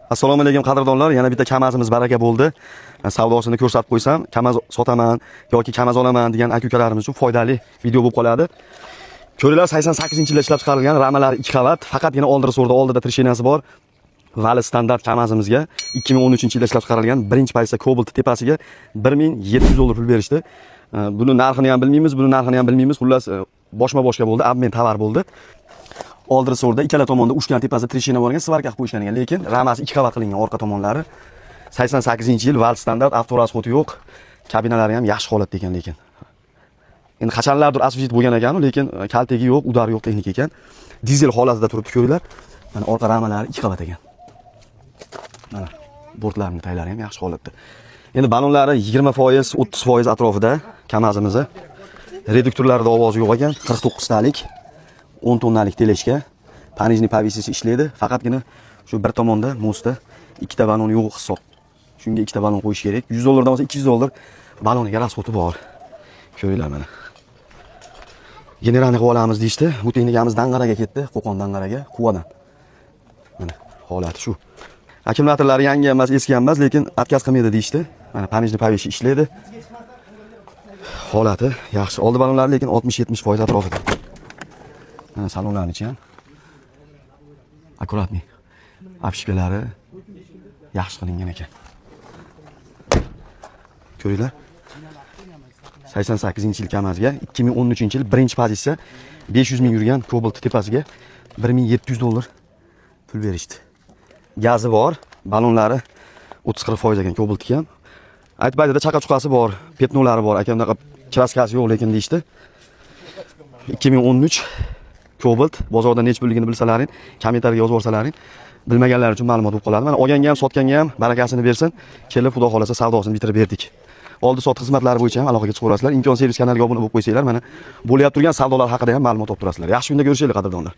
Assalomu alaykum qadrdonlar, yana bitta kamazimiz baraka bo'ldi. Savdosini ko'rsatib qo'ysam, kamaz sotaman yoki kamaz olaman degan aka-ukalarimiz uchun foydali video bo'lib qoladi. Ko'ringlar, 88-yilda ishlab chiqarilgan, ramalari 2 qavat, faqatgina oldira so'rda, oldida trishenasi bor. Vali standart kamazimizga 2013-yilda ishlab chiqarilgan, birinchi pozitsiya Cobalt tepasiga $1700 pul berishdi. Buni narxini ham bilmaymiz, xullas boshma-boshqa bo'ldi, abmen tovar bo'ldi. Oldira so'rda ikkala tomonda uchgan tepasida trishena bo'lgan, svarka qilib qo'yishgan ekan, lekin ramasi 2 qavat qilingan orqa tomonlari. 88-yil, val standart, avtorasxoti yo'q. Kabinalari ham yaxshi holatda ekan lekin. Endi qachonlardir asfalt bo'lgan ekan, lekin kaltagi yo'q, udari yo'q texnik ekan. Dizel holatida turibdi, ko'ringlar. Mana orqa ramalari 2 qavat ekan. Mana bortlarining taylari ham yaxshi holatda. Endi balonlari 20%, 30% atrofida kamazimizni. Reduktorlarida ovozi yo'q ekan, 49 talik. 10 tonnalik teleshka, panijniy povesisi ishlaydi. Faqatgina shu bir tomonda mostda ikkita balon yo'q hisob. Shunga ikkita balon qo'yish kerak. $100 dan olsa $200 baloniga rasxoti bor. Ko'ringlar mana. Generalni qilib olamiz deyishdi. Bu texnikamiz Dang'araga ketdi, Qo'qon Dang'araga, Quvadan. Mana holati shu. Akkumulyatorlari yangi emas, eski emas, lekin отказ qilmaydi deyishdi. Mana panijniy povesi ishlaydi. Holati yaxshi. Oldi balonlar lekin 60-70% atrofida. Salonlarni ham akkuratniy. Afishkalari yaxshi qilingan ekan. Ko'ringlar. 88-yil kamazga 2013-yil birinchi pozitsiya 500 ming yurgan Cobalt tepasiga $1700 pul berishdi. Gazi bor, balonlari 30-40% ekan Cobaltniki ham. Aytbayda chaqa-chuqasi bor, petnolari bor, aka unaqa kraskasi yo'q lekin deyishdi. 2013 Cobalt bozorda nech pulligini bilsalaring, kommentariyga yozib yuborsalaring, bilmaganlar uchun ma'lumot bo'lib qoladi. Mana olganga ham, sotganga ham barakasini bersin. Kelib, xudo xolasa savdosini bitirib berdik. Oldi sot xizmatlari bo'yicha ham aloqaga chiqib olasizlar. Imkon servis kanaliga obuna bo'lib qo'ysanglar, mana bo'layotgan turgan savdolar haqida ham ma'lumot olib turasizlar. Yaxshi kunda ko'rishaylik qadrdonlar.